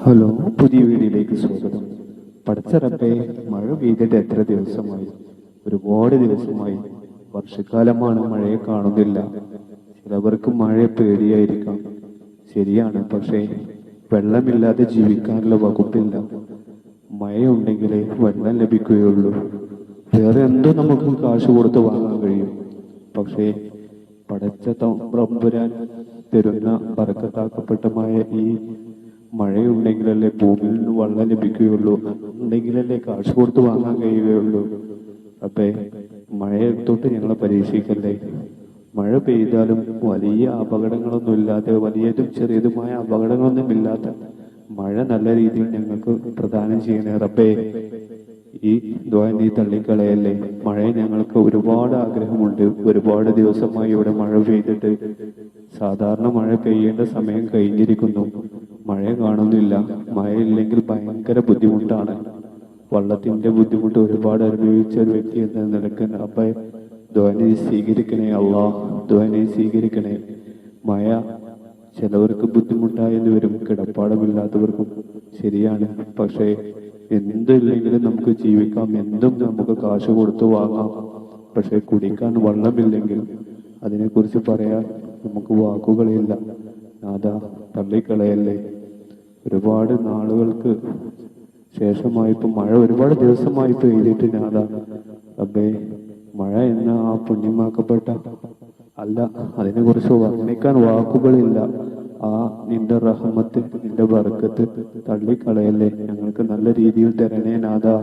Hello, പുതിയ വീഡിയോയിലേക്ക് സ്വാഗതം. പടച്ച റബ്ബേ, മഴ പെയ്തിട്ട് എത്ര ദിവസമായി? ഒരുപാട് ദിവസമായി. വർഷക്കാലമാണ്, മഴയെ കാണുന്നില്ല. ചിലവർക്ക് മഴ പേടിയായിരിക്കാം, ശരിയാണ്. പക്ഷേ വെള്ളമില്ലാതെ ജീവിക്കാനുള്ള വകുപ്പില്ല. മഴയുണ്ടെങ്കിലേ വെള്ളം ലഭിക്കുകയുള്ളൂ. വേറെ എന്തോ നമുക്ക് കാശ് കൊടുത്ത് വാങ്ങാൻ കഴിയും. പക്ഷേ പടച്ച റബ്ബുരാൻ തരുന്ന ബർക്കത്താക്കപ്പെട്ട മഴ, ഈ മഴയുണ്ടെങ്കിലല്ലേ ഭൂമിയിൽ നിന്ന് വെള്ളം ലഭിക്കുകയുള്ളൂ. ഉണ്ടെങ്കിലല്ലേ കാശ് കൊടുത്ത് വാങ്ങാൻ കഴിയുകയുള്ളൂ. അപ്പേ മഴയെ തൊട്ട് ഞങ്ങളെ പരീക്ഷിക്കല്ലേ. മഴ പെയ്താലും വലിയ അപകടങ്ങളൊന്നും ഇല്ലാതെ, വലിയതും ചെറിയതുമായ അപകടങ്ങളൊന്നും ഇല്ലാത്ത മഴ നല്ല രീതിയിൽ ഞങ്ങൾക്ക് പ്രദാനം ചെയ്യണേ റബ്ബേ. ഈ ദുആ നീ തള്ളിക്കളയല്ലേ. മഴയെ ഞങ്ങൾക്ക് ഒരുപാട് ആഗ്രഹമുണ്ട്. ഒരുപാട് ദിവസമായി ഇവിടെ മഴ പെയ്തിട്ട്. സാധാരണ മഴ പെയ്യേണ്ട സമയം കഴിഞ്ഞിരിക്കുന്നു, മഴ കാണുന്നില്ല. മഴയില്ലെങ്കിൽ ഭയങ്കര ബുദ്ധിമുട്ടാണ്. വള്ളത്തിന്റെ ബുദ്ധിമുട്ട് ഒരുപാട് അനുഭവിച്ച ഒരു വ്യക്തി എന്ന നിലക്ക് റബ്ബേ ദുആ നീ സ്വീകരിക്കണേ അല്ലാഹ്, ദുആ നീ സ്വീകരിക്കണേ. മഴ ചിലവർക്ക് ബുദ്ധിമുട്ടായെന്ന് വരും, കിടപ്പാടമില്ലാത്തവർക്കും. ശരിയാണ്. പക്ഷേ എന്തില്ലെങ്കിലും നമുക്ക് ജീവിക്കാം, എന്തും നമുക്ക് കാശ് കൊടുത്ത് വാങ്ങാം. പക്ഷെ കുടിക്കാൻ വെള്ളമില്ലെങ്കിൽ അതിനെക്കുറിച്ച് പറയാൻ നമുക്ക് വാക്കുകളില്ല. നാദാ, തള്ളിക്കളയല്ലേ. ഒരുപാട് നാളുകൾക്ക് ശേഷമായിപ്പോ മഴ ഒരുപാട് ദിവസമായി പെയ്തിട്ട് നാദാ റബ്ബേ, മഴ എന്ന ആ പുണ്യമാക്കപ്പെട്ട അല്ല, അതിനെക്കുറിച്ച് വർണ്ണിക്കാൻ വാക്കുകളില്ല. ആ നിന്റെ റഹ്മത്ത്, നിന്റെ ബർക്കത്ത് തള്ളിക്കളയല്ലേ. ഞങ്ങൾക്ക് നല്ല രീതിയിൽ തരണേ നാദാ.